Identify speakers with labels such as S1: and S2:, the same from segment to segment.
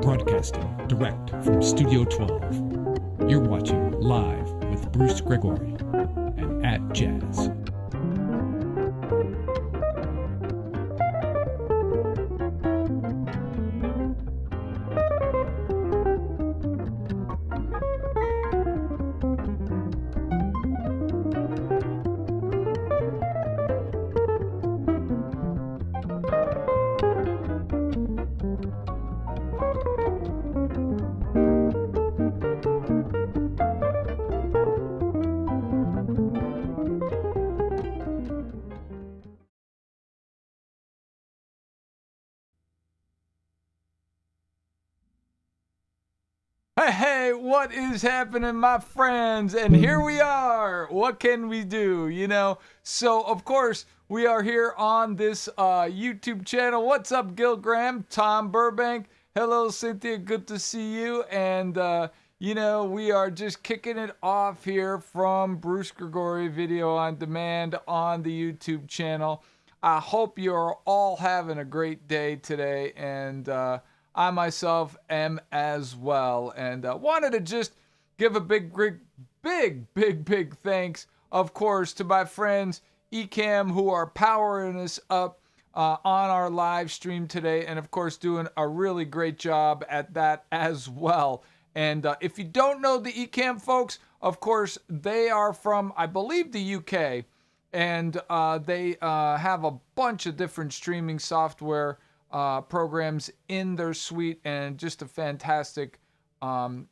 S1: Broadcasting direct from Studio 12. You're watching Live with Bruce Gregory and at Jazz. Hey, what is happening, my friends? And here we are. What can we do? So of course we are here on this YouTube channel. What's up, Gil Graham, Tom Burbank? Hello, Cynthia. Good to see you. And we are just kicking it off here from Bruce Gregory Video on Demand on the YouTube channel. I hope you're all having a great day today, and I myself am as well, and wanted to just give a big thanks, of course, to my friends Ecamm, who are powering us up on our live stream today, and of course doing a really great job at that as well. And if you don't know the Ecamm folks, of course they are from, I believe, the UK, and they have a bunch of different streaming software programs in their suite, and just a fantastic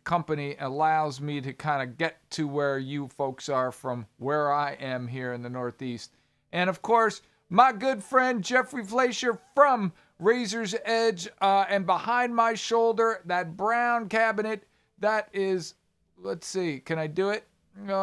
S1: company. Allows me to kind of get to where you folks are from where I am here in the Northeast. And of course, my good friend Jeffrey Fleischer from Razor's Edge, and behind my shoulder, that brown cabinet, that is, let's see, can I do it? There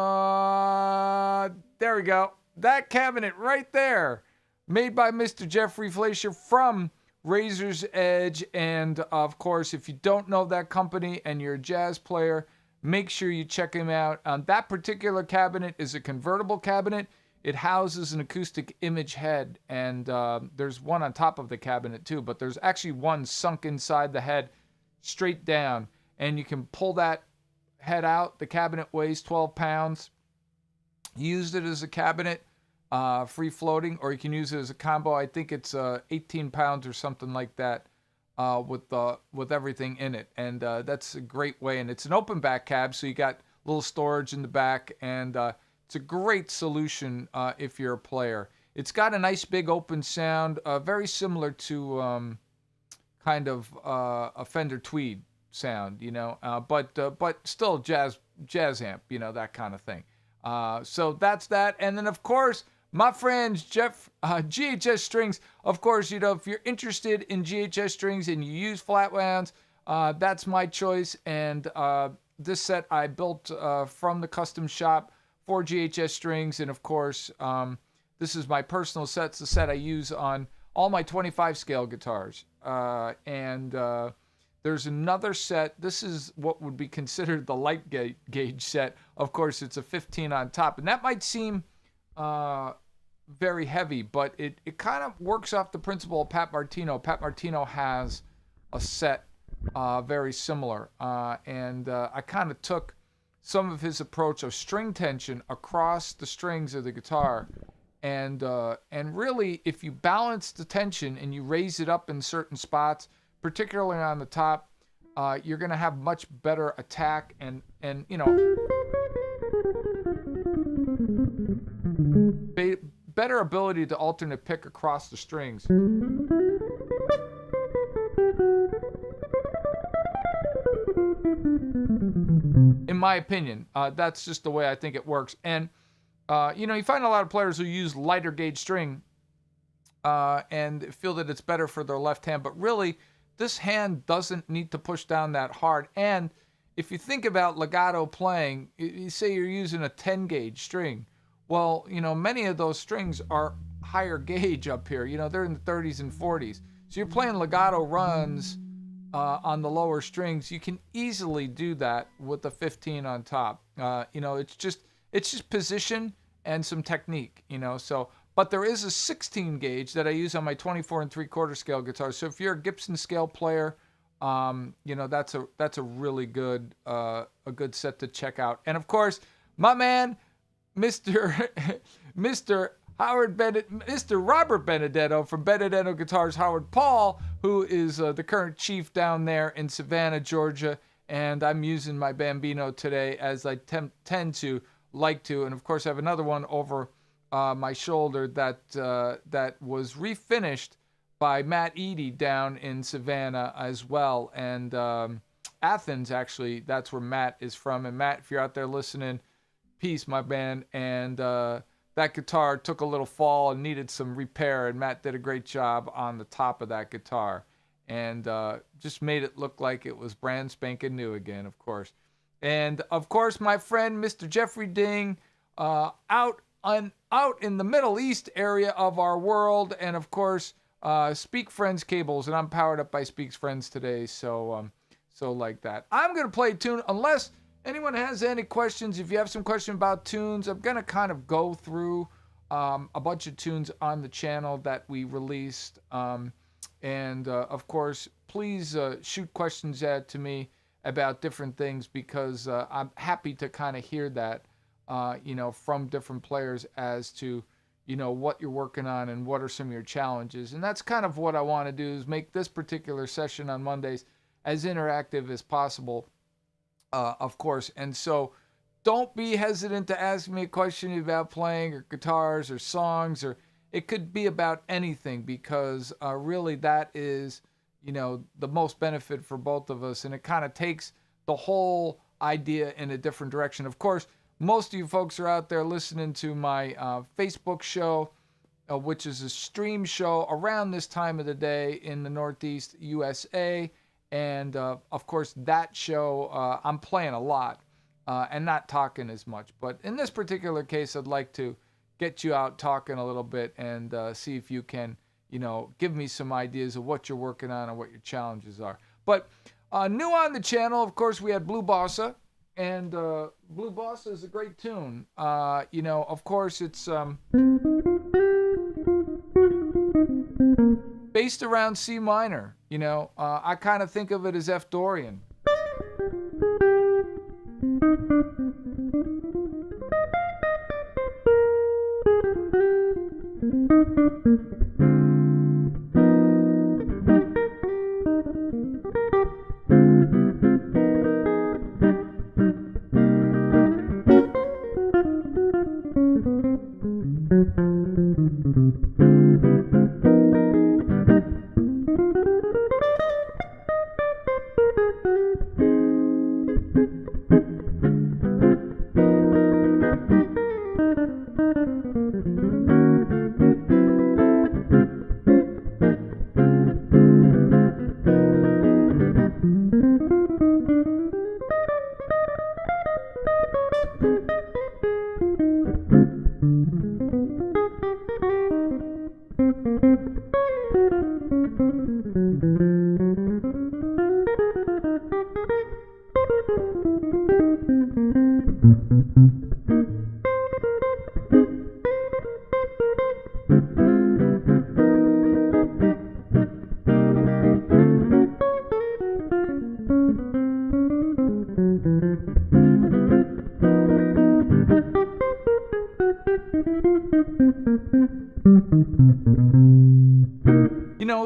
S1: we go. That cabinet right there, made by Mr. Jeffrey Fleischer from Razor's Edge. And of course, if you don't know that company and you're a jazz player, make sure you check him out. That particular cabinet is a convertible cabinet. It houses an acoustic image head, and there's one on top of the cabinet too, but there's actually one sunk inside the head straight down, and you can pull that head out. The cabinet weighs 12 pounds. Used it as a cabinet, free floating, or you can use it as a combo. I think it's 18 pounds or something like that, with everything in it, and that's a great way. And it's an open back cab, so you got a little storage in the back, and it's a great solution if you're a player. It's got a nice big open sound, very similar to kind of a Fender Tweed sound, but still jazz amp, that kind of thing. So that's that. And then, of course, my friends, GHS Strings. Of course, if you're interested in GHS Strings and you use flat wounds, that's my choice. And this set I built from the custom shop for GHS Strings. And, of course, this is my personal set. It's the set I use on all my 25 scale guitars. There's another set. This is what would be considered the light gauge set. Of course, it's a 15 on top. And that might seem very heavy, but it kind of works off the principle of Pat Martino. Pat Martino has a set very similar. And I kind of took some of his approach of string tension across the strings of the guitar. And really, if you balance the tension and you raise it up in certain spots, particularly on the top, you're going to have much better attack and better ability to alternate pick across the strings. In my opinion, that's just the way I think it works. And you find a lot of players who use lighter gauge string and feel that it's better for their left hand, but really, this hand doesn't need to push down that hard. And if you think about legato playing, you say you're using a 10 gauge string. Well, many of those strings are higher gauge up here. They're in the 30s and 40s. So you're playing legato runs on the lower strings. You can easily do that with the 15 on top. It's just position and some technique, so. But there is a 16 gauge that I use on my 24 3/4 scale guitar. So if you're a Gibson scale player That's a really good a good set to check out. And of course, my man, Mr. Mr. Mr. Robert Benedetto from Benedetto Guitars, Howard Paul, who is the current chief down there in Savannah, Georgia. And I'm using my Bambino today as I tend to like to. And of course, I have another one over my shoulder that was refinished by Matt Eady down in Savannah as well. And Athens, actually, that's where Matt is from. And Matt, if you're out there listening, peace, my man. And that guitar took a little fall and needed some repair. And Matt did a great job on the top of that guitar. And just made it look like it was brand spanking new again, of course. And, of course, my friend, Mr. Jeffrey Ding, out in the Middle East area of our world. And, of course, Speak Friends cables. And I'm powered up by Speak Friends today, so like that. I'm going to play a tune, unless anyone has any questions. If you have some question about tunes, I'm going to kind of go through a bunch of tunes on the channel that we released. And of course, please shoot questions to me about different things, because I'm happy to kind of hear that, from different players as to, what you're working on and what are some of your challenges. And that's kind of what I want to do, is make this particular session on Mondays as interactive as possible, of course. And so don't be hesitant to ask me a question about playing or guitars or songs, or it could be about anything, because really that is, the most benefit for both of us. And it kind of takes the whole idea in a different direction. Of course, most of you folks are out there listening to my Facebook show, which is a stream show around this time of the day in the Northeast USA. And of course, that show, I'm playing a lot and not talking as much. But in this particular case, I'd like to get you out talking a little bit and see if you can, give me some ideas of what you're working on and what your challenges are. But new on the channel, of course, we had Blue Bossa. And Blue Bossa is a great tune. Of course, it's based around C minor. I kind of think of it as F Dorian.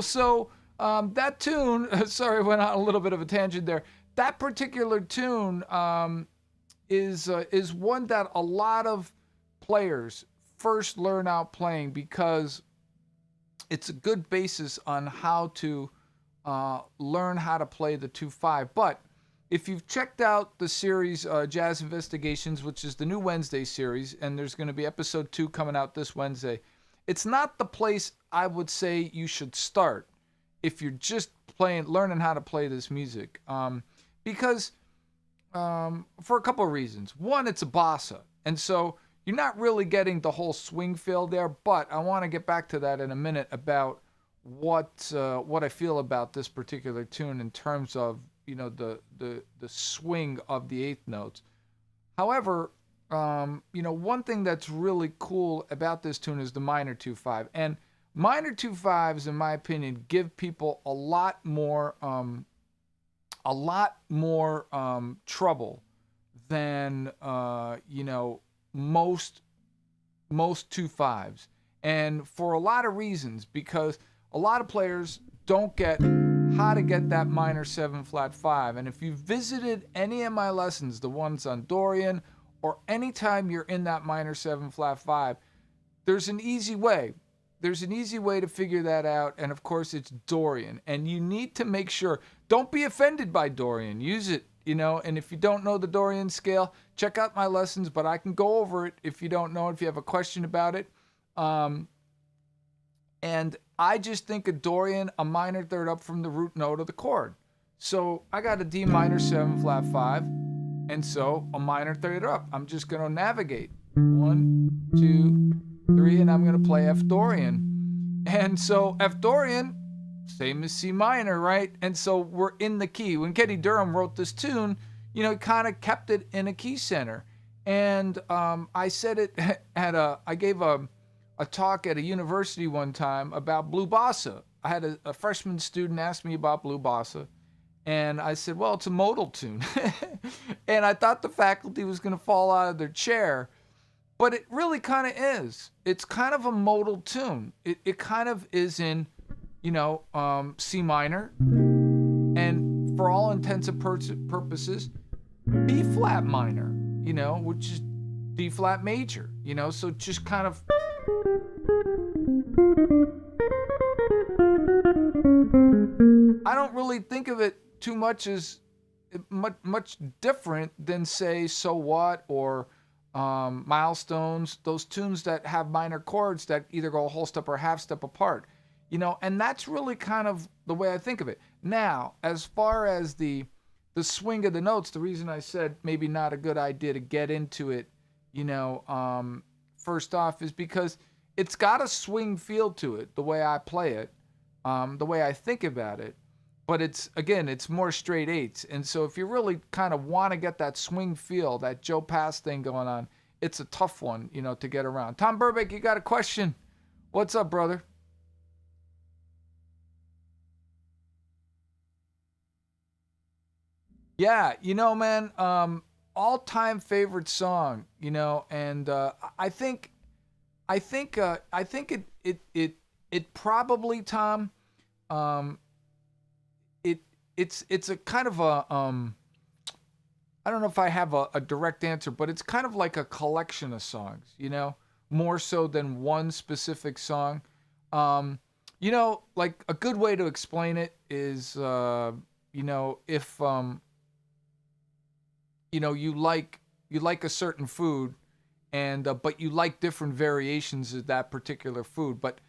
S1: So that tune, sorry, I went on a little bit of a tangent there. That particular tune is one that a lot of players first learn out playing, because it's a good basis on how to learn how to play the 2-5. But if you've checked out the series Jazz Investigations, which is the new Wednesday series, and there's going to be episode 2 coming out this Wednesday, it's not the place I would say you should start if you're just learning how to play this music. Because for a couple of reasons. One, it's a bossa, and so you're not really getting the whole swing feel there. But I want to get back to that in a minute about what I feel about this particular tune in terms of the swing of the eighth notes. However, one thing that's really cool about this tune is the minor 2-5. And minor 2-5s, in my opinion, give people a lot more a lot more trouble than most most 2/5s, and for a lot of reasons, because a lot of players don't get how to get that minor 7 flat 5. And if you visited any of my lessons, the ones on Dorian, or anytime you're in that minor 7 flat 5, there's an easy way. There's an easy way to figure that out, and of course it's Dorian. And you need to make sure, don't be offended by Dorian. Use it, and if you don't know the Dorian scale, check out my lessons, but I can go over it if you don't know, if you have a question about it. And I just think of Dorian a minor third up from the root note of the chord. So I got a D minor 7 flat 5, and so a minor third up. I'm just going to navigate 1, 2, 3, and I'm going to play F Dorian. And so F Dorian, same as C minor, right? And so we're in the key. When Kenny Durham wrote this tune, he kind of kept it in a key center. And I said it I gave a talk at a university one time about blue bossa. I had a freshman student ask me about blue bossa, and I said, well, it's a modal tune. And I thought the faculty was going to fall out of their chair, but it really kind of is. It's kind of a modal tune. It kind of is in, C minor, and for all intents and purposes, B flat minor, which is D flat major, so just kind of. I don't really think of it too much as much different than, say, So What or Milestones, those tunes that have minor chords that either go a whole step or a half step apart, and that's really kind of the way I think of it. Now, as far as the swing of the notes, the reason I said maybe not a good idea to get into it, first off, is because it's got a swing feel to it, the way I play it, the way I think about it. But it's more straight eights. And so if you really kind of want to get that swing feel, that Joe Pass thing going on, it's a tough one, to get around. Tom Burbank, you got a question? What's up, brother? Yeah, man, all-time favorite song, and I think it probably, Tom, it's a kind of a I don't know if I have a direct answer, but it's kind of like a collection of songs, more so than one specific song. Like a good way to explain it is, if you like a certain food, and but you like different variations of that particular food, but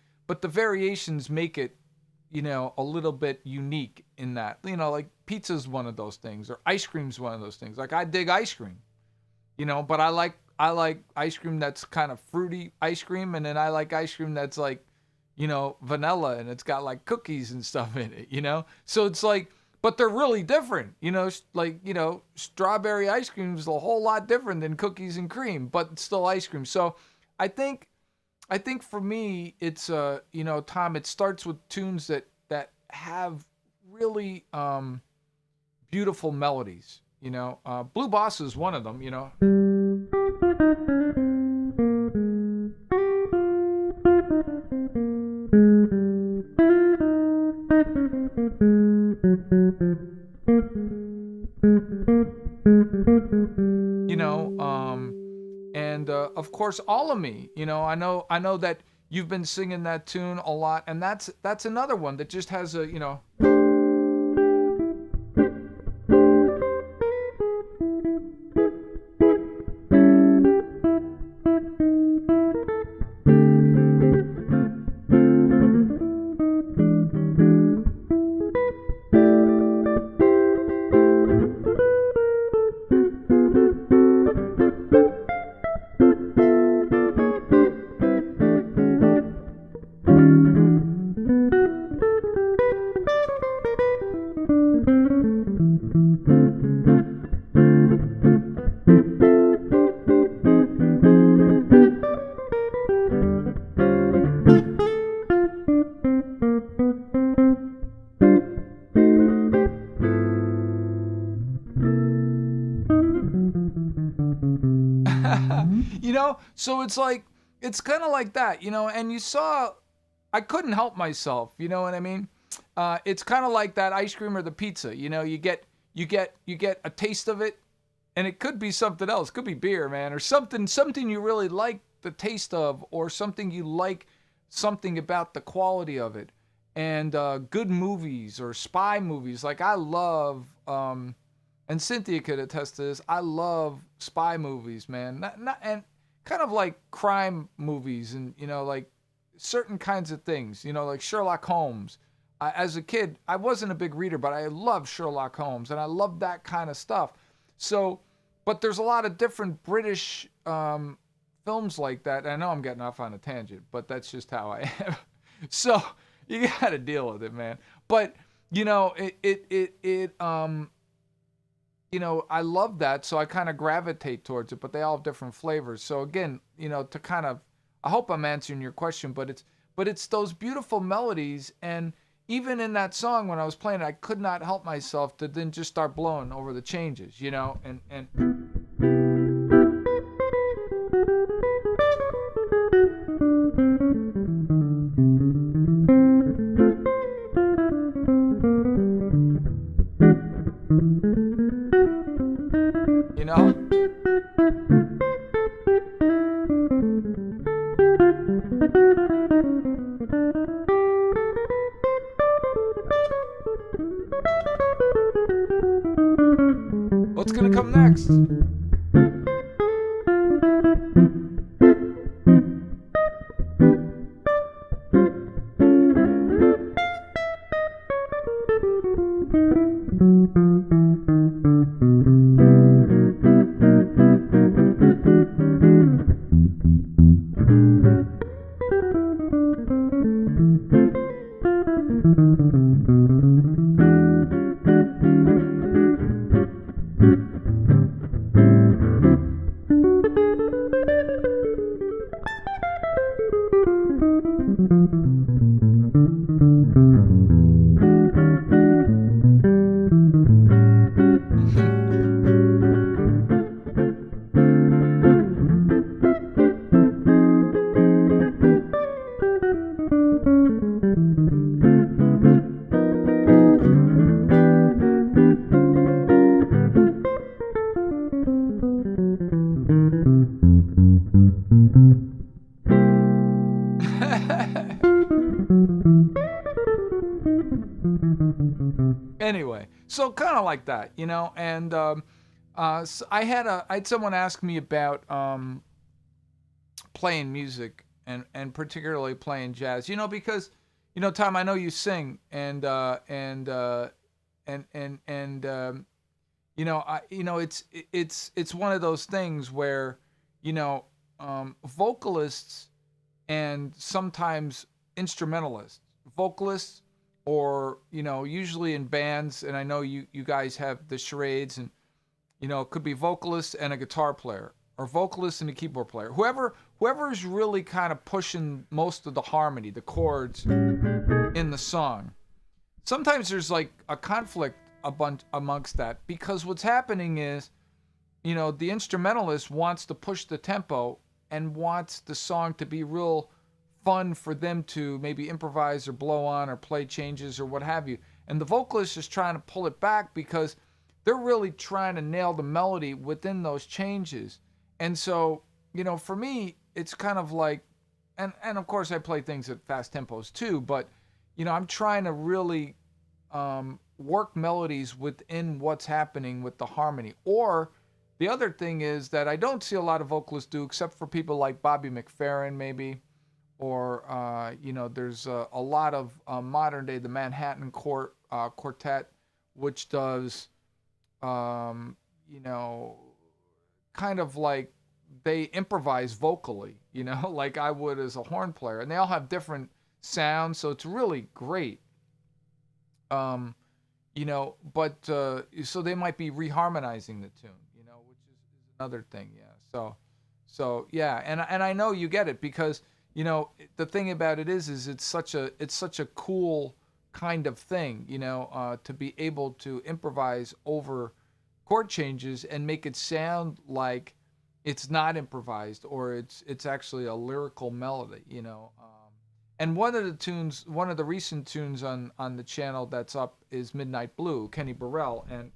S1: the variations make it, a little bit unique in that, like pizza's one of those things, or ice cream's one of those things. Like I dig ice cream, but I like ice cream that's kind of fruity ice cream, and then I like ice cream that's like, vanilla, and it's got like cookies and stuff in it, so it's like, but they're really different, like, strawberry ice cream is a whole lot different than cookies and cream, but it's still ice cream. So I think for me, it's, Tom, it starts with tunes that have really beautiful melodies, Blue Bossa is one of them, and of course, All of Me. I know that you've been singing that tune a lot, and that's another one that just has a, So it's like, it's kind of like that, and you saw, I couldn't help myself, you know what I mean? It's kind of like that ice cream or the pizza, you get a taste of it, and it could be something else. It could be beer, man, or something you really like the taste of, or something you like, something about the quality of it. And good movies or spy movies, like I love, and Cynthia could attest to this. I love spy movies, man. And kind of like crime movies, and like certain kinds of things, like Sherlock Holmes. As a kid, I wasn't a big reader, but I loved Sherlock Holmes, and I loved that kind of stuff. So, but there's a lot of different British films like that. I know I'm getting off on a tangent, but that's just how I am. So you got to deal with it, man. But I love that, so I kind of gravitate towards it. But they all have different flavors. So again, to kind of, I hope I'm answering your question, but it's those beautiful melodies. And even in that song, when I was playing it, I could not help myself to then just start blowing over the changes, and you know. What's gonna come next? Anyway, so kind of like that, and so I had someone ask me about playing music, and particularly playing jazz, because Tom, I know you sing, it's one of those things where vocalists and sometimes instrumentalists, vocalists, or usually in bands, and I know you guys have the charades, and it could be vocalists and a guitar player, or vocalist and a keyboard player, whoever's really kind of pushing most of the harmony, the chords in the song. Sometimes there's like a conflict amongst that, because what's happening is the instrumentalist wants to push the tempo and wants the song to be real fun for them to maybe improvise or blow on or play changes or what have you. And the vocalist is trying to pull it back, because they're really trying to nail the melody within those changes. And so, for me, it's kind of like, and of course I play things at fast tempos too, but, I'm trying to really work melodies within what's happening with the harmony. Or the other thing is that I don't see a lot of vocalists do, except for people like Bobby McFerrin maybe, or there's a lot of modern day, the Manhattan Quartet, which does kind of like they improvise vocally, like I would as a horn player, and they all have different sounds, so it's really great. But so they might be reharmonizing the tune, which is another thing, yeah. So yeah, and I know you get it, because the thing about it is it's such a cool kind of thing, to be able to improvise over chord changes and make it sound like it's not improvised, or it's actually a lyrical melody, you know. And one of the tunes, one of the recent tunes on the channel that's up is Midnight Blue, Kenny Burrell, and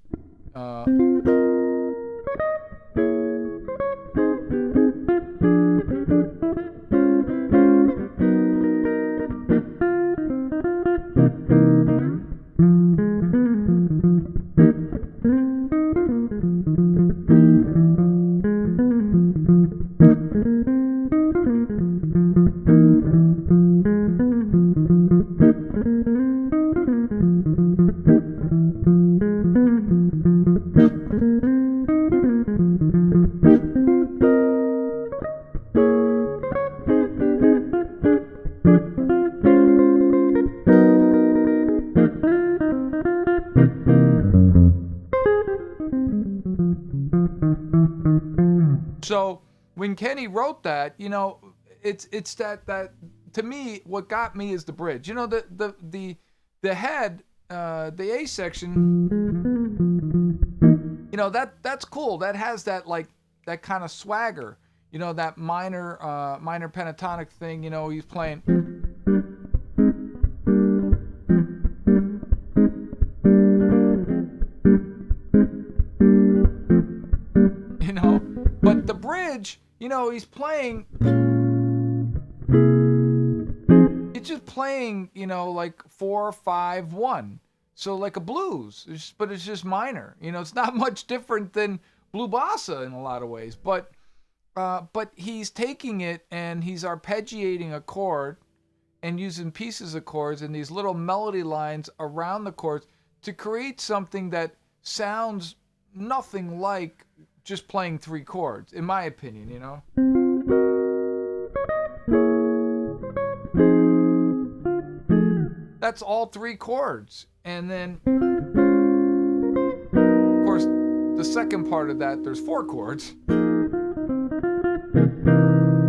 S1: uh, so when Kenny wrote that, you know, it's that to me, what got me is the bridge. You know, the head, the A section, you know, that's cool. That has that, like, that kind of swagger. You know, that minor pentatonic thing. You know, he's playing. You know, but the bridge, you know, he's playing. It's just playing, you know, like 4-5-1. So like a blues, but it's just minor. You know, it's not much different than blue bossa in a lot of ways. But he's taking it and he's arpeggiating a chord and using pieces of chords and these little melody lines around the chords to create something that sounds nothing like just playing 3 chords, in my opinion, you know? That's all 3 chords. And then, of course, the second part of that, there's 4 chords.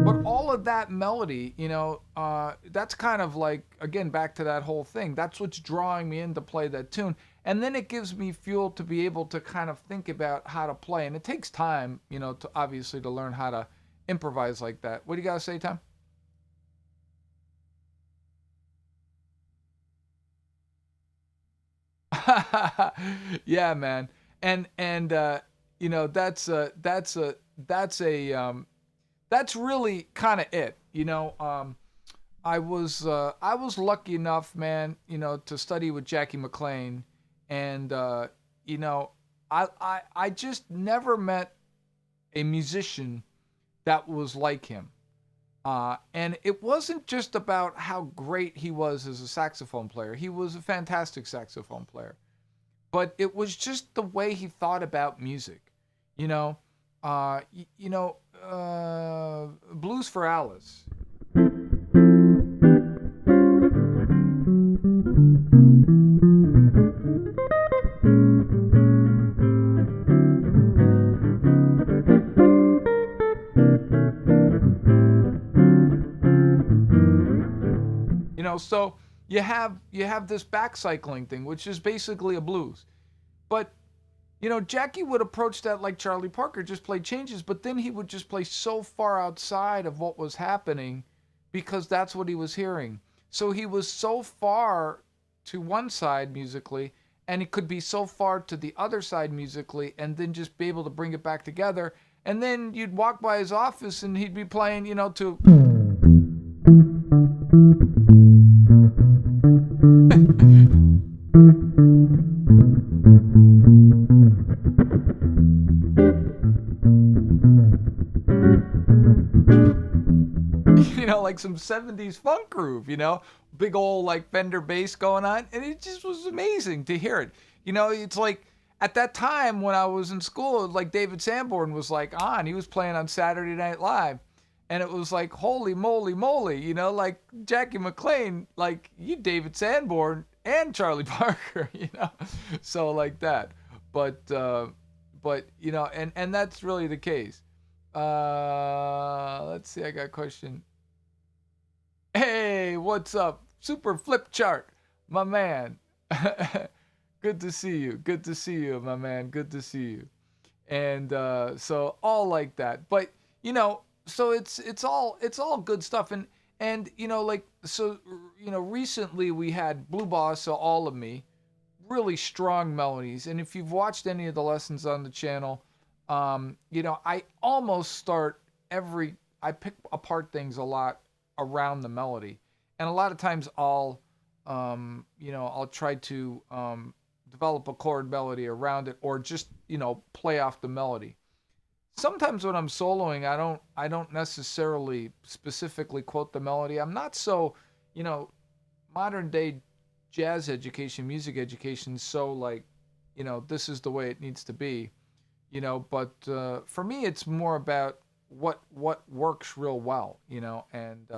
S1: But all of that melody, you know, that's kind of like, again, back to that whole thing. That's what's drawing me in to play that tune. And then it gives me fuel to be able to kind of think about how to play. And it takes time, you know, to obviously to learn how to improvise like that. What do you got to say, Tom? Yeah, man. And you know, that's really kind of it. You know, I was lucky enough, man, you know, to study with Jackie McLean, and you know, I just never met a musician that was like him. And it wasn't just about how great he was as a saxophone player. He was a fantastic saxophone player. But it was just the way he thought about music. You know, Blues for Alice. You know, so you have this back cycling thing, which is basically a blues. But you know, Jackie would approach that like Charlie Parker, just play changes, but then he would just play so far outside of what was happening because that's what he was hearing. So he was so far to one side musically, and it could be so far to the other side musically, and then just be able to bring it back together. And then you'd walk by his office and he'd be playing, you know, to you know, like some 70s funk groove, you know, big old like Fender bass going on. And it just was amazing to hear it. You know, it's like at that time when I was in school, like David Sanborn was like on, he was playing on Saturday Night Live. And it was like, holy moly, moly, you know, like Jackie McLean, like you, David Sanborn and Charlie Parker, you know, so like that. But you know, and that's really the case. Let's see, I got a question. Hey, what's up? Super Flip Chart, my man. Good to see you. Good to see you, my man. Good to see you. And so all like that. But so it's all good stuff. And like so recently we had Blue Bossa, All of Me, really strong melodies. And if you've watched any of the lessons on the channel, I almost start every I pick apart things a lot around the melody, and a lot of times I'll try to develop a chord melody around it, or just play off the melody. Sometimes when I'm soloing, I don't necessarily specifically quote the melody. I'm not so, you know, modern day jazz education, music education, so like, this is the way it needs to be, But for me, it's more about what works real well, and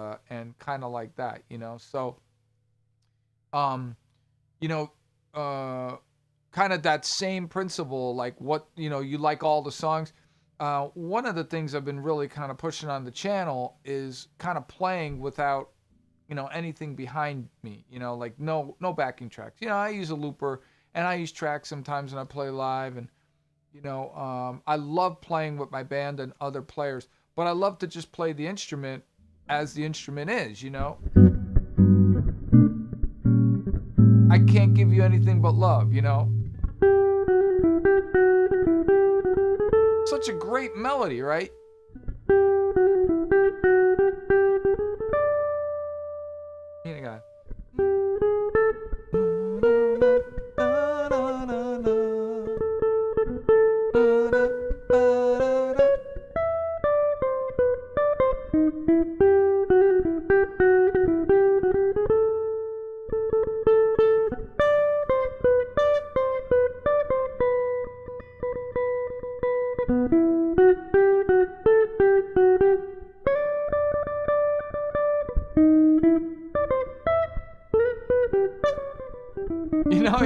S1: kind of like that, So, um, you know, uh, kind of that same principle, like what you like all the songs. One of the things I've been really kind of pushing on the channel is kind of playing without anything behind me, like no backing tracks. I use a looper, and I use tracks sometimes when I play live. And I love playing with my band and other players, but I love to just play the instrument as the instrument is. I can't give you anything but love. Such a great melody, right? Here you go. You know,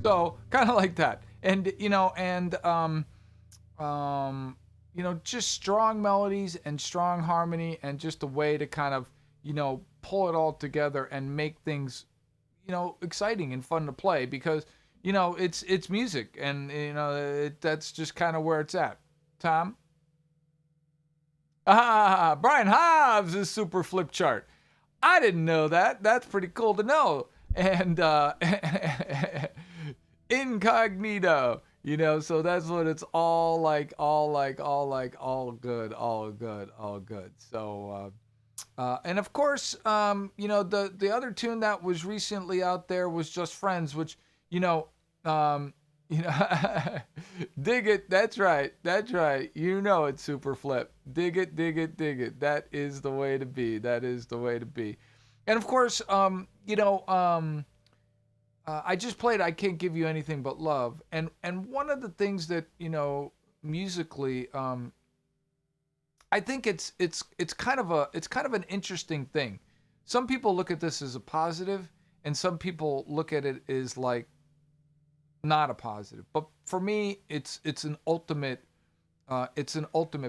S1: so kind of like that. And just strong melodies and strong harmony, and just a way to kind of pull it all together and make things exciting and fun to play, because it's music, and that's just kind of where it's at. Tom. Brian Hobbs is super flip chart. I didn't know that. That's pretty cool to know. And incognito, so that's what it's all like, all good, all good, all good. So, and of course, the other tune that was recently out there was Just Friends, which, um, you know, dig it. That's right. That's right. It's super flip. Dig it, dig it, dig it. That is the way to be. That is the way to be. And of course, I just played "I Can't Give You Anything But Love," and one of the things that musically, I think it's kind of an interesting thing. Some people look at this as a positive, and some people look at it as like not a positive. But for me, it's an ultimate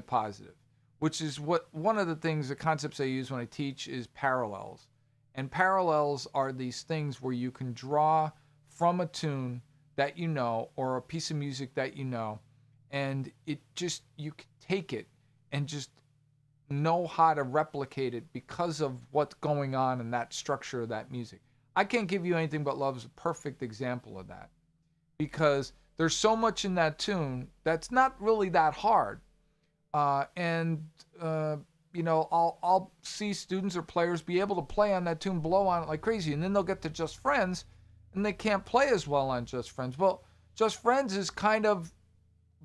S1: positive, which is what one of the things, the concepts I use when I teach is parallels. And parallels are these things where you can draw from a tune that you know or a piece of music that you know, and it just, you can take it and just know how to replicate it because of what's going on in that structure of that music. I Can't Give You Anything But Love is a perfect example of that, because there's so much in that tune that's not really that hard. And I'll see students or players be able to play on that tune, blow on it like crazy, and then they'll get to Just Friends, and they can't play as well on Just Friends. Well, Just Friends is kind of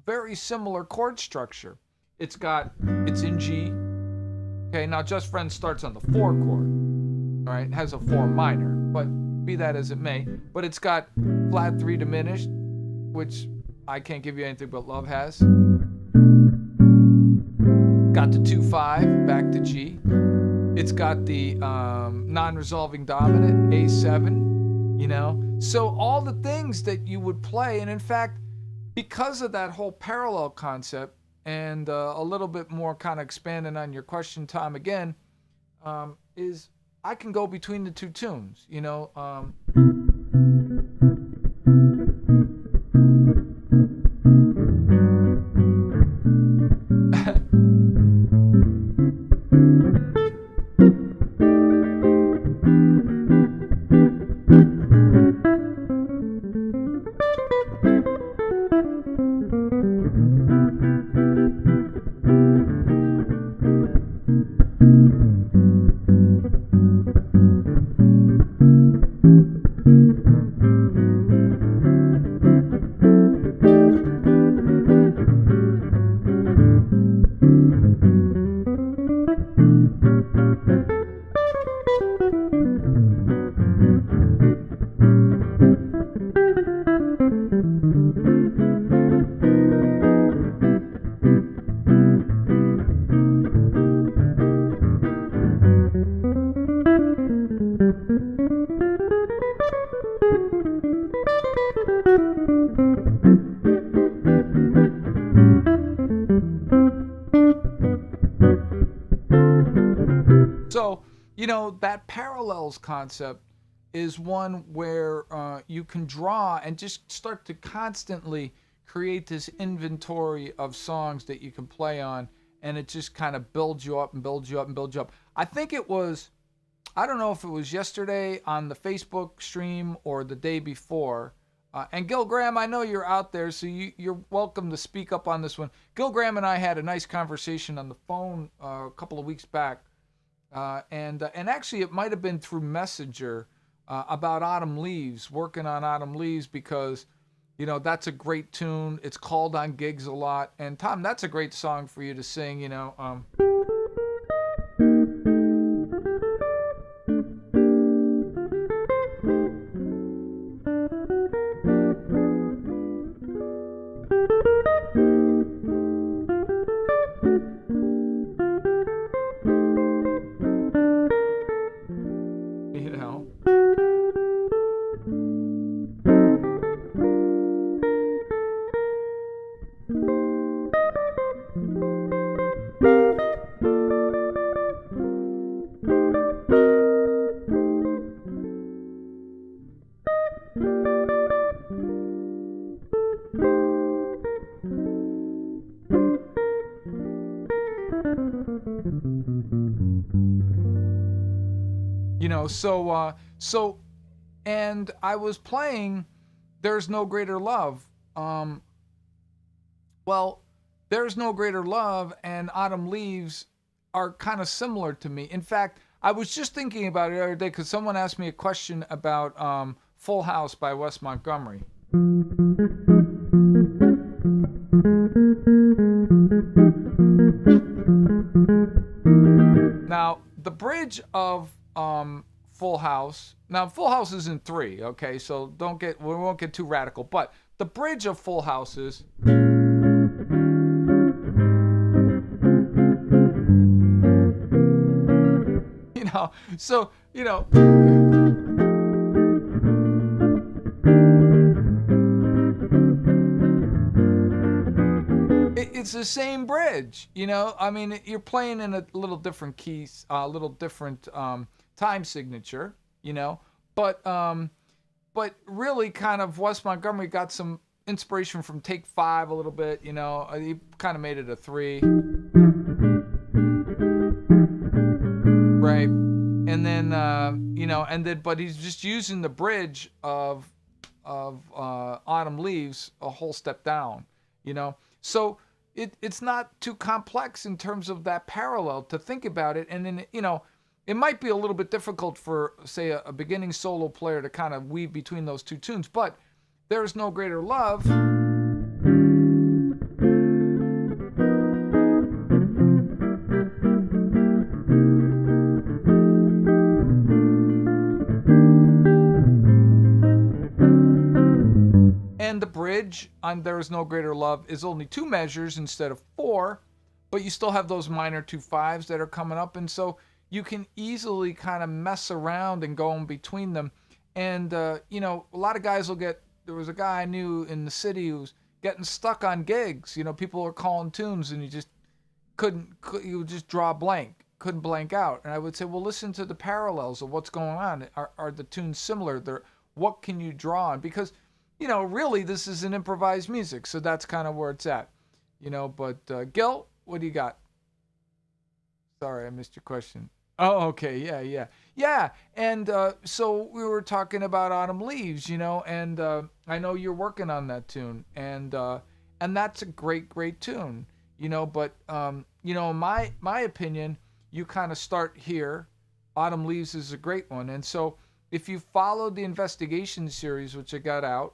S1: very similar chord structure. It's in G. Okay, now Just Friends starts on the 4 chord. All right, it has a 4 minor, but be that as it may. But it's got flat 3 diminished, which I Can't Give You Anything But Love has. Got the 2-5 back to G. It's got the non-resolving dominant A7. So all the things that you would play, and in fact, because of that whole parallel concept, and a little bit more kind of expanding on your question, Tom, again, is I can go between the two tunes. So, that parallels concept is one where you can draw and just start to constantly create this inventory of songs that you can play on, and it just kind of builds you up and builds you up and builds you up. I don't know if it was yesterday on the Facebook stream or the day before. And Gil Graham, I know you're out there, so you're welcome to speak up on this one. Gil Graham and I had a nice conversation on the phone a couple of weeks back. And actually, it might have been through Messenger about Autumn Leaves, working on Autumn Leaves, because, that's a great tune. It's called on gigs a lot. And Tom, that's a great song for you to sing, you know. And I was playing There's No Greater Love. Well, There's No Greater Love and Autumn Leaves are kind of similar to me. In fact, I was just thinking about it the other day because someone asked me a question about Full House by Wes Montgomery. Now, the bridge of Full House Now, Full House is in 3, okay? So we won't get too radical. But the bridge of Full House is. So, it's the same bridge, I mean, you're playing in a little different keys, a little different time signature, but really kind of Wes Montgomery got some inspiration from Take 5 a little bit, he kind of made it a 3. Right. And then, but he's just using the bridge of Autumn Leaves a whole step down, So it's not too complex in terms of that parallel to think about it. And then, it might be a little bit difficult for, say, a beginning solo player to kind of weave between those two tunes, but There's No Greater Love. And the bridge on There Is No Greater Love is only 2 measures instead of 4, but you still have those minor 2/5s that are coming up, and so you can easily kind of mess around and go in between them. And a lot of guys will get. There was a guy I knew in the city who was getting stuck on gigs. People were calling tunes, and he just he would just draw blank, couldn't blank out. And I would say, well, listen to the parallels of what's going on. Are the tunes similar? What can you draw on? Because really, this is an improvised music, so that's kind of where it's at, But Gil, what do you got? Sorry, I missed your question. Oh, okay, yeah. And so we were talking about Autumn Leaves, and I know you're working on that tune, and that's a great tune, But in my opinion, you kind of start here. Autumn Leaves is a great one, and so if you follow the investigation series, which I got out.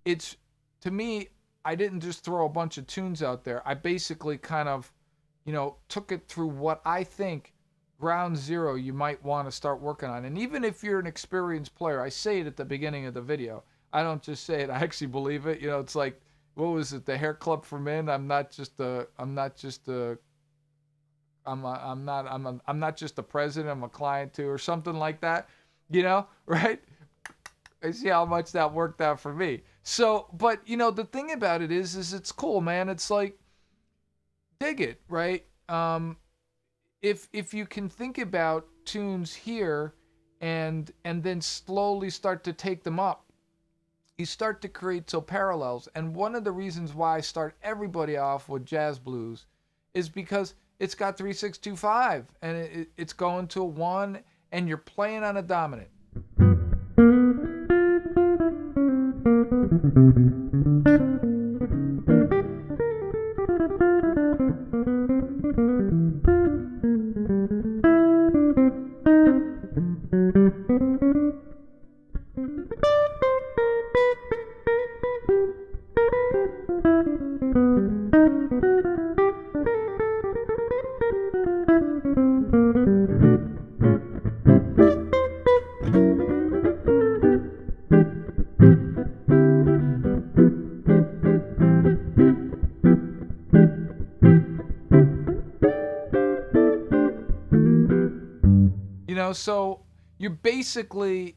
S1: It's, to me, I didn't just throw a bunch of tunes out there. I basically kind of, took it through what I think ground zero you might want to start working on. And even if you're an experienced player, I say it at the beginning of the video. I don't just say it. I actually believe it. It's like, what was it? The Hair Club for Men. I'm not just the president. I'm a client too, or something like that. Right? I see how much that worked out for me. So, but the thing about it is it's cool, man. It's like, dig it, right? If you can think about tunes here and then slowly start to take them up, you start to create parallels. And one of the reasons why I start everybody off with jazz blues is because it's got 3-6-2-5 and it's going to a 1 and you're playing on a dominant. So you're basically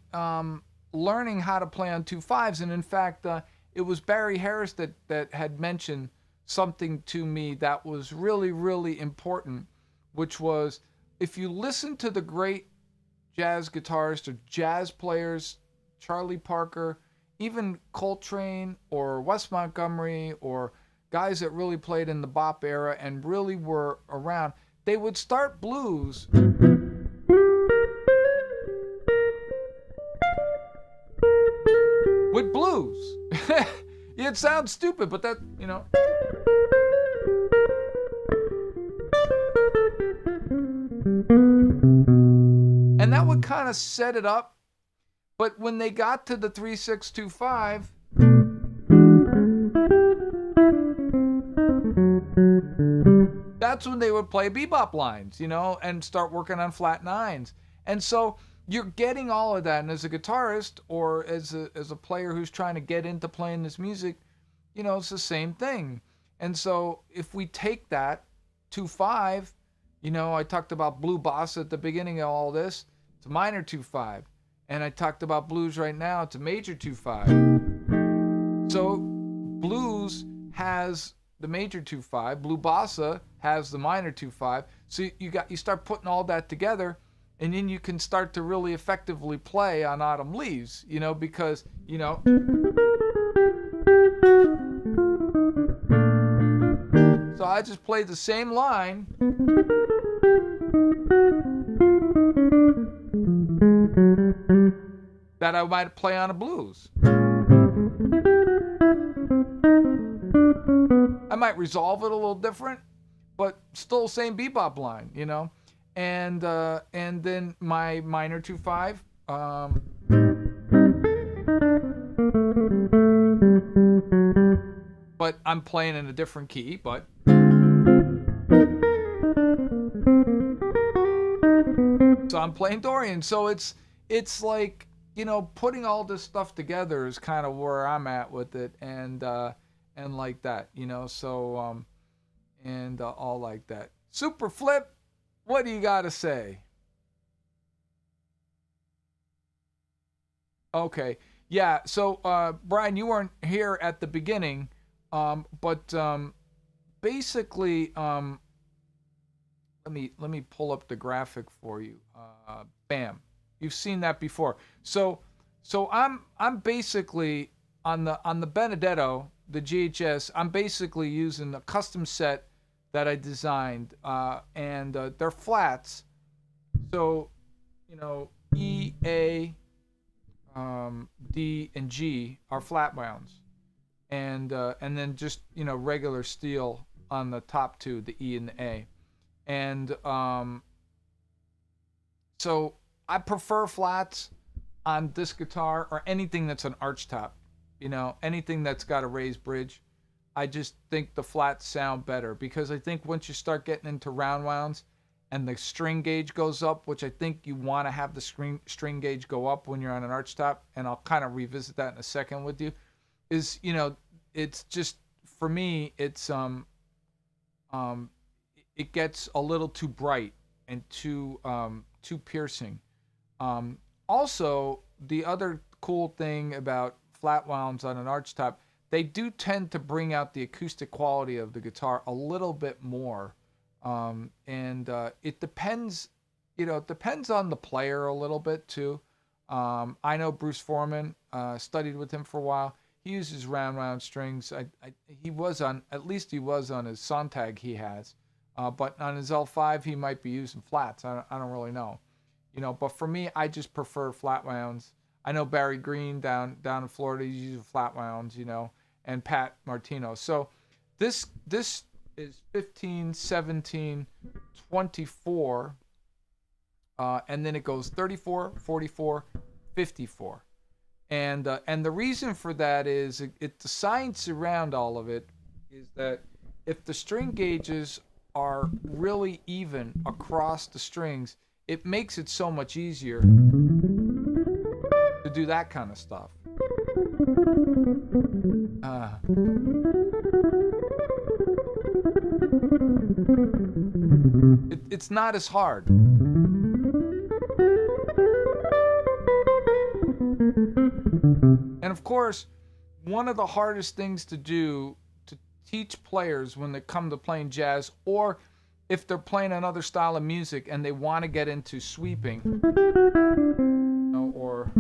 S1: learning how to play on 2/5s. And in fact, it was Barry Harris that had mentioned something to me that was really, really important, which was if you listen to the great jazz guitarists or jazz players, Charlie Parker, even Coltrane or Wes Montgomery or guys that really played in the bop era and really were around, they would start blues with blues. It sounds stupid, but that, and that would kind of set it up. But when they got to the 3-6-2-5, that's when they would play bebop lines, and start working on flat 9s. And so you're getting all of that. And as a guitarist or as a player who's trying to get into playing this music, it's the same thing. And so if we take that 2/5, I talked about blue bossa at the beginning of all this. It's a minor 2/5. And I talked about blues right now. It's a major 2/5. So blues has the major 2/5. Blue bossa has the minor 2/5. So you start putting all that together, and then you can start to really effectively play on Autumn Leaves. Because So I just played the same line. That I might play on a blues. I might resolve it a little different, but still same bebop line, And then my minor 2/5. But I'm playing in a different key, but. So I'm playing Dorian. So it's like, putting all this stuff together is kind of where I'm at with it, and like that, so and all like that. Super Flip, what do you got to say? Okay, yeah. So Brian, you weren't here at the beginning, but basically, let me pull up the graphic for you. Bam. You've seen that before. So I'm basically on the Benedetto, the GHS. I'm basically using a custom set that I designed, and they're flats. So E, A, D, and G are flat wounds, and then just regular steel on the top two, the E and the A, and so I prefer flats on this guitar or anything that's an arch top, anything that's got a raised bridge. I just think the flats sound better, because I think once you start getting into round wounds and the string gauge goes up, which I think you want to have the string gauge go up when you're on an arch top, and I'll kind of revisit that in a second with you, is, it's just, for me, it's it gets a little too bright and too piercing. Also, the other cool thing about flat wounds on an arch top, they do tend to bring out the acoustic quality of the guitar a little bit more. And it depends, it depends on the player a little bit too. I know Bruce Foreman, studied with him for a while. He uses round strings. He was on his Sontag he has. But on his L5, he might be using flats. I don't really know. But for me, I just prefer flat wounds. I know Barry Green down in Florida, he's using flat wounds, and Pat Martino. So this is 15, 17, 24, and then it goes 34, 44, 54. And the reason for that is the science around all of it is that if the string gauges are really even across the strings, it makes it so much easier to do that kind of stuff. It's not as hard. And of course, one of the hardest things to do to teach players when they come to playing jazz, or if they're playing another style of music and they want to get into sweeping, or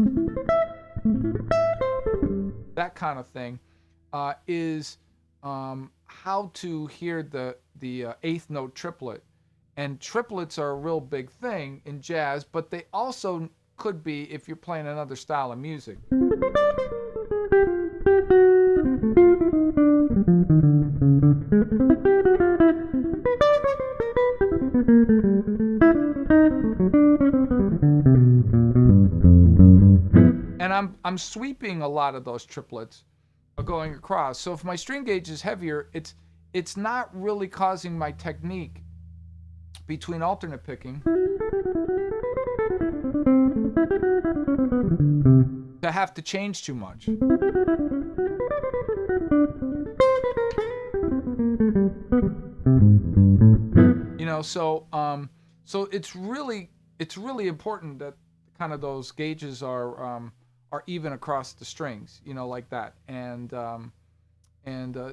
S1: that kind of thing, is how to hear the eighth note triplet. And triplets are a real big thing in jazz, but they also could be if you're playing another style of music. And I'm sweeping a lot of those triplets going across. So if my string gauge is heavier, it's not really causing my technique between alternate picking to have to change too much. You know, so it's really important that kind of those gauges are even across the strings, you know, like that. And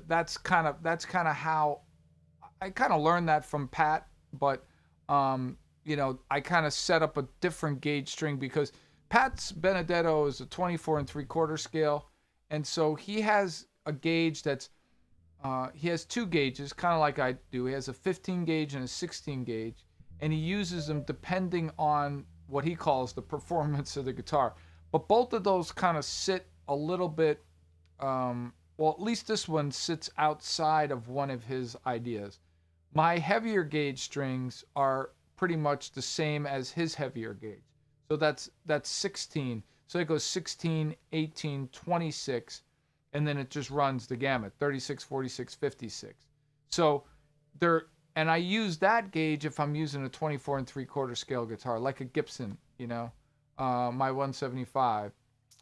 S1: that's kind of how I kind of learned that from Pat, but you know, I kind of set up a different gauge string because Pat's Benedetto is a 24 and 3/4 scale, and so he has a gauge that's he has two gauges, kind of like I do. He has a 15 gauge and a 16 gauge, and he uses them depending on what he calls the performance of the guitar. But both of those kind of sit a little bit, well, at least this one sits outside of one of his ideas. My heavier gauge strings are pretty much the same as his heavier gauge. So that's 16. So it goes 16, 18, 26, and then it just runs the gamut, 36, 46, 56. So there, and I use that gauge if I'm using a 24 and 3/4 scale guitar, like a Gibson, you know, my 175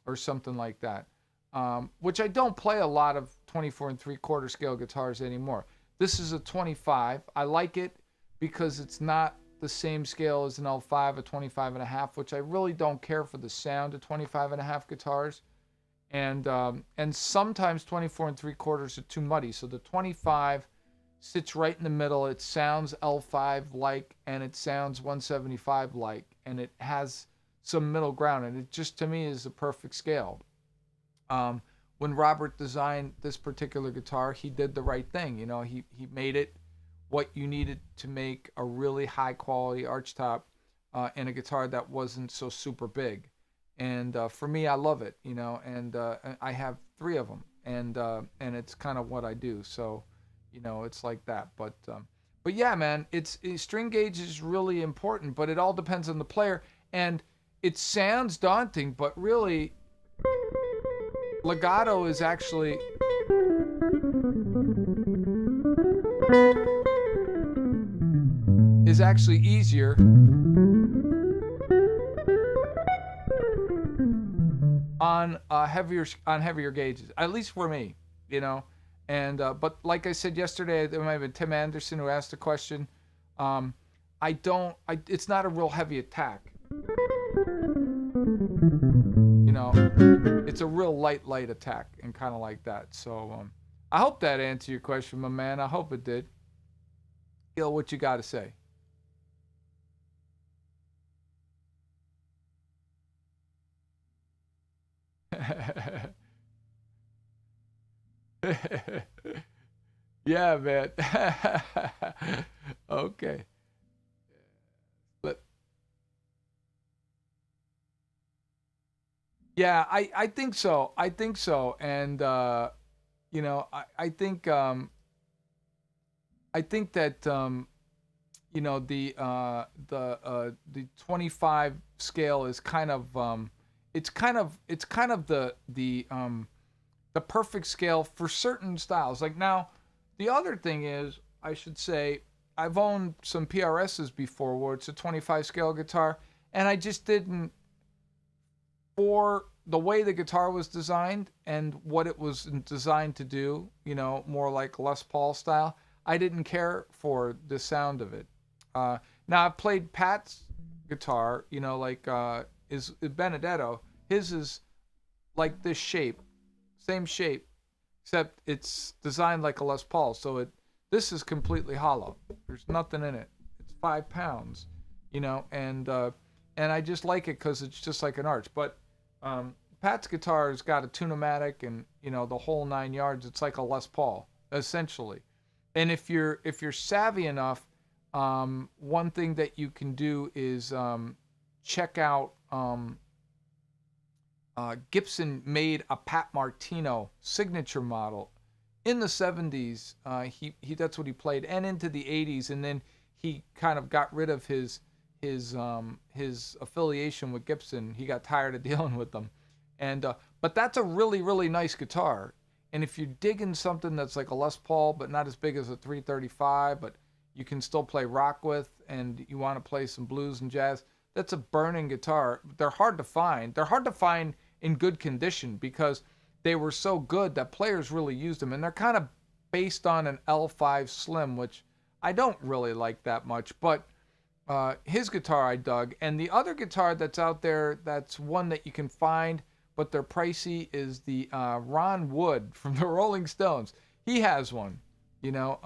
S1: or something like that. Which I don't play a lot of 24 and 3/4 scale guitars anymore. This is a 25. I like it because it's not the same scale as an L5, a 25 and a half, which I really don't care for the sound of 25 and a half guitars. And sometimes 24 and 3/4 are too muddy. So the 25 sits right in the middle. It sounds L5 like, and it sounds 175 like, and it has some middle ground. And it just, to me, is the perfect scale. When Robert designed this particular guitar, he did the right thing. You know, he made it what you needed to make a really high quality archtop and a guitar that wasn't so super big. And for me, I love it, you know, and I have three of them, and it's kind of what I do. So, you know, it's like that. But yeah, man, string gauge is really important, but it all depends on the player. And it sounds daunting, but really, legato is actually easier on heavier gauges, at least for me, you know. And but like I said yesterday, there might have been Tim Anderson who asked the question. It's not a real heavy attack. You know, it's a real light attack and kind of like that. So I hope that answered your question, my man. I hope it did. Gil, what you got to say? Yeah, man. Okay. But yeah, I think so. I think so. And you know, I think that you know, the 25 scale is kind of it's kind of the perfect scale for certain styles. Like now, the other thing is, I should say, I've owned some PRSs before where it's a 25 scale guitar, and I just didn't, for the way the guitar was designed and what it was designed to do, you know, more like Les Paul style, I didn't care for the sound of it. Now, I've played Pat's guitar, you know, like is Benedetto. His is like this shape, same shape, except it's designed like a Les Paul. So this is completely hollow. There's nothing in it. It's 5 pounds, you know, and I just like it because it's just like an arch. But Pat's guitar has got a tune-o-matic and, you know, the whole 9 yards. It's like a Les Paul essentially. And if you're savvy enough, one thing that you can do is check out. Gibson made a Pat Martino signature model in the 70s. He that's what he played, and into the 80s, and then he kind of got rid of his affiliation with Gibson. He got tired of dealing with them, and but that's a really nice guitar. And if you're digging something that's like a Les Paul, but not as big as a 335, but you can still play rock with, and you want to play some blues and jazz, that's a burning guitar. They're hard to find. They're hard to find in good condition because they were so good that players really used them. And they're kind of based on an L5 Slim, which I don't really like that much. But his guitar I dug. And the other guitar that's out there, that's one that you can find, but they're pricey, is the Ron Wood from the Rolling Stones. He has one, you know,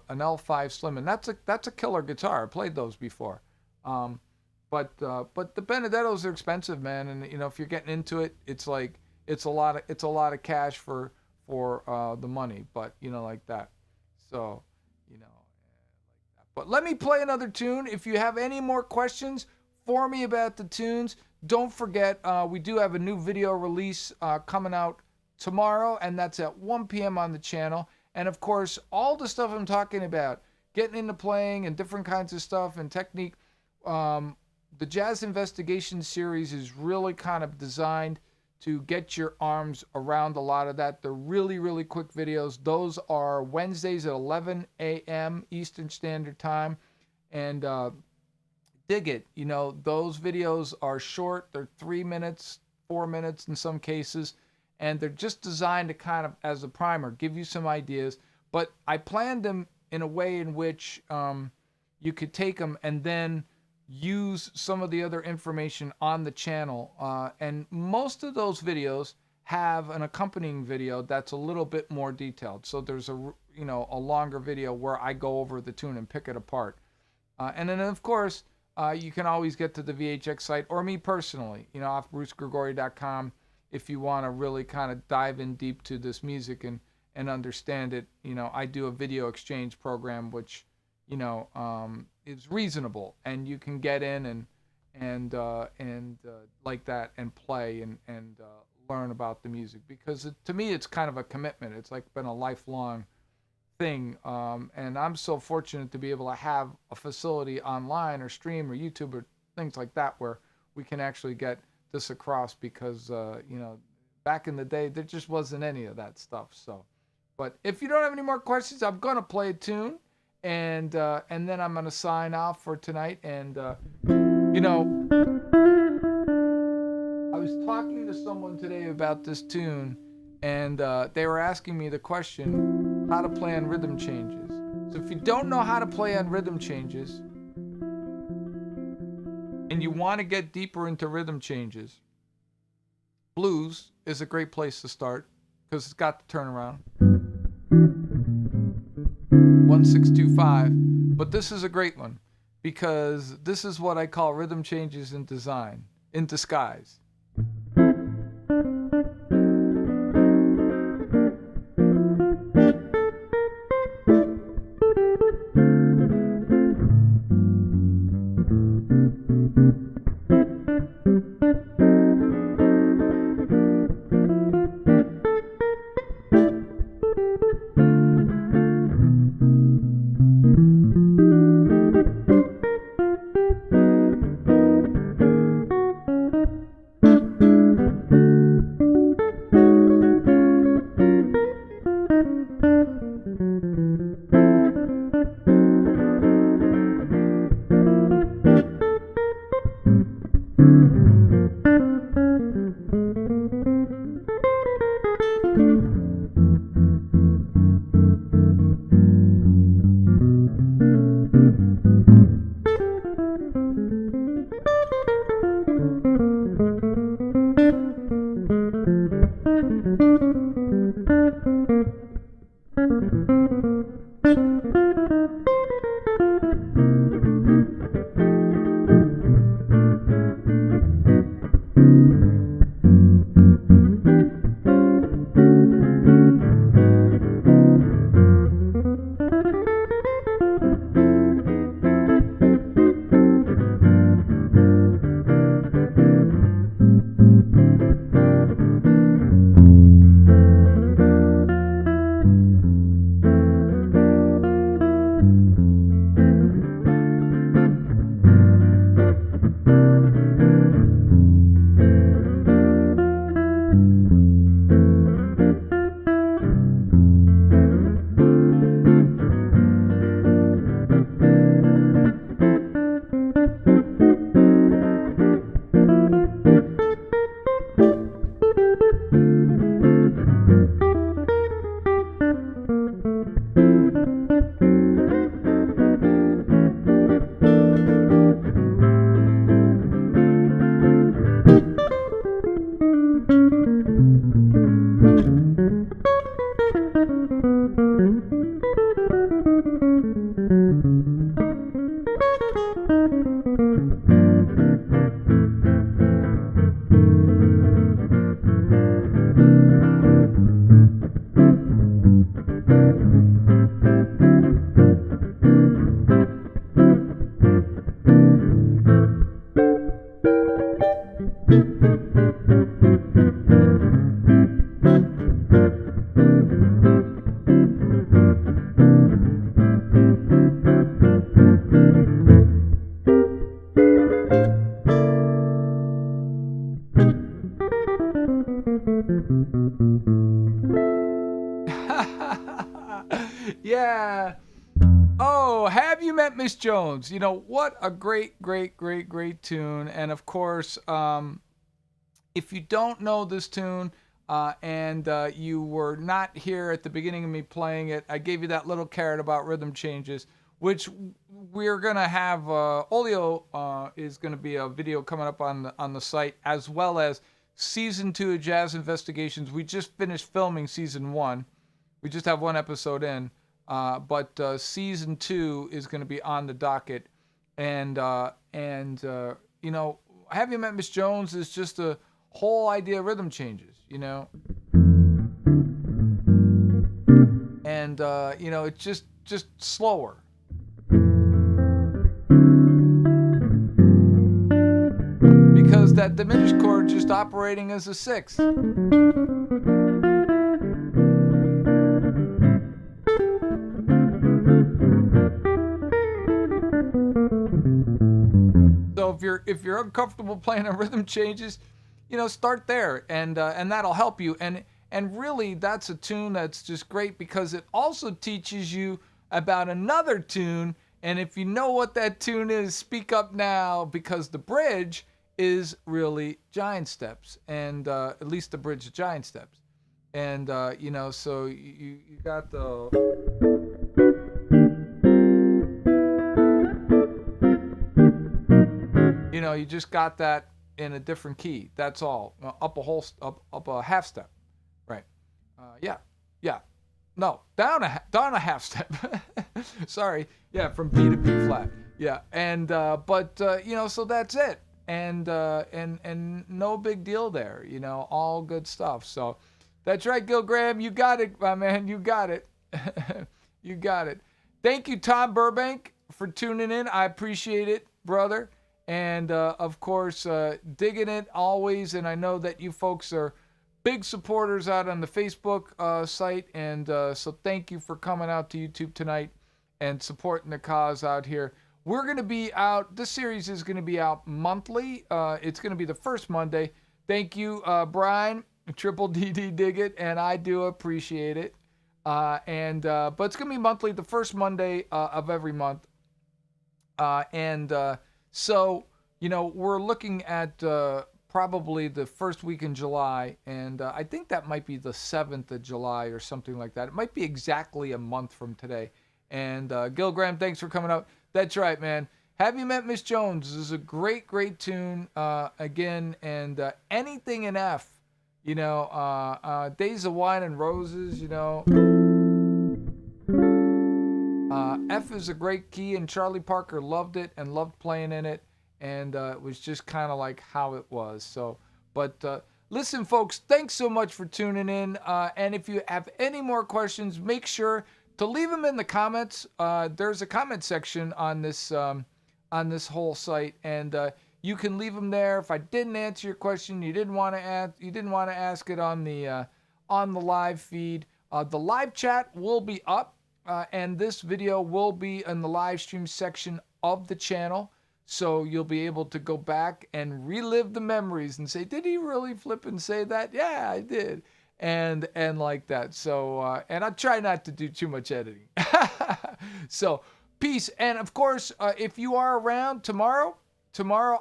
S1: an L5 Slim, and that's a killer guitar. I played those before. But the Benedettos are expensive, man, and you know, if you're getting into it, it's like it's a lot of cash for the money, but you know, like that. So, you know, like that. But let me play another tune. If you have any more questions for me about the tunes, don't forget we do have a new video release coming out tomorrow, and that's at 1 p.m. on the channel. And of course, all the stuff I'm talking about, getting into playing and different kinds of stuff and technique. The Jazz Investigation series is really kind of designed to get your arms around a lot of that. They're really, really quick videos. Those are Wednesdays at 11 a.m. Eastern Standard Time. And dig it. You know, those videos are short. They're 3 minutes, 4 minutes in some cases. And they're just designed to kind of, as a primer, give you some ideas. But I planned them in a way in which you could take them and then use some of the other information on the channel. And most of those videos have an accompanying video that's a little bit more detailed. So there's a longer video where I go over the tune and pick it apart. And then of course, you can always get to the VHX site or me personally, you know, off brucegregory.com if you want to really kind of dive in deep to this music and understand it. You know, I do a video exchange program which, you know, is reasonable, and you can get in and like that and play and learn about the music, because to me it's kind of a commitment. It's like been a lifelong thing, and I'm so fortunate to be able to have a facility online or stream or YouTube or things like that where we can actually get this across, because you know, back in the day there just wasn't any of that stuff. So, but if you don't have any more questions, I'm gonna play a tune. And then I'm gonna sign off for tonight. And you know, I was talking to someone today about this tune, and they were asking me the question, how to play on rhythm changes. So if you don't know how to play on rhythm changes, and you want to get deeper into rhythm changes, blues is a great place to start because it's got the turnaround. 1625, but this is a great one because this is what I call rhythm changes in disguise. Miss Jones. You know, what a great tune. And of course, if you don't know this tune, and you were not here at the beginning of me playing it, I gave you that little carrot about rhythm changes, which we're gonna have. Olio is gonna be a video coming up on the site, as well as season 2 of Jazz Investigations. We just finished filming season 1. We just have 1 episode in, but season 2 is gonna be on the docket, and you know, Have You Met Miss Jones is just a whole idea of rhythm changes, you know, and you know, it's just slower, because that diminished chord just operating as a 6th. So if you're uncomfortable playing on rhythm changes, you know, start there, and that'll help you. And really, that's a tune that's just great, because it also teaches you about another tune. And if you know what that tune is, speak up now, because the bridge is really giant steps, and at least the bridge is giant steps. And you know, so you got the, you know, you just got that in a different key. That's all. Up a half step, right? Yeah. No, down a half step. Sorry. Yeah, from B to B flat. Yeah, and but you know, so that's it. And no big deal there. You know, all good stuff. So that's right, Gil Graham. You got it, my man. You got it. You got it. Thank you, Tom Burbank, for tuning in. I appreciate it, brother. And, of course, digging it always. And I know that you folks are big supporters out on the Facebook site. And so thank you for coming out to YouTube tonight and supporting the cause out here. We're going to be out. This series is going to be out monthly. It's going to be the first Monday. Thank you, Brian, Triple DD Dig It. And I do appreciate it. But it's going to be monthly, the first Monday of every month. So, you know, we're looking at probably the first week in July, and I think that might be the 7th of July or something like that. It might be exactly a month from today. And Gil Graham, thanks for coming out. That's right, man. Have You Met Miss Jones? This is a great tune, again, and anything in F, you know, Days of Wine and Roses, you know. F is a great key, and Charlie Parker loved it and loved playing in it, and it was just kind of like how it was. So, but listen, folks, thanks so much for tuning in, and if you have any more questions, make sure to leave them in the comments. There's a comment section on this whole site, and you can leave them there. If I didn't answer your question, you didn't want to ask it on the live feed, the live chat will be up. And this video will be in the live stream section of the channel. So you'll be able to go back and relive the memories and say, did he really flip and say that? Yeah, I did. And like that. So, and I try not to do too much editing. So, peace. And of course, if you are around tomorrow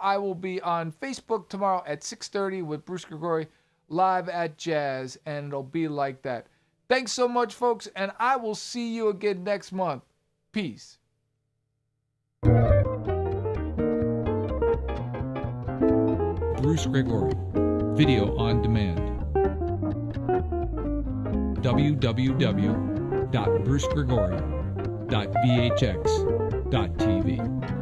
S1: I will be on Facebook tomorrow at 6:30 with Bruce Grigori live at Jazz. And it'll be like that. Thanks so much, folks, and I will see you again next month. Peace.
S2: Bruce Grigori, video on demand. www.brucegrigori.vhx.tv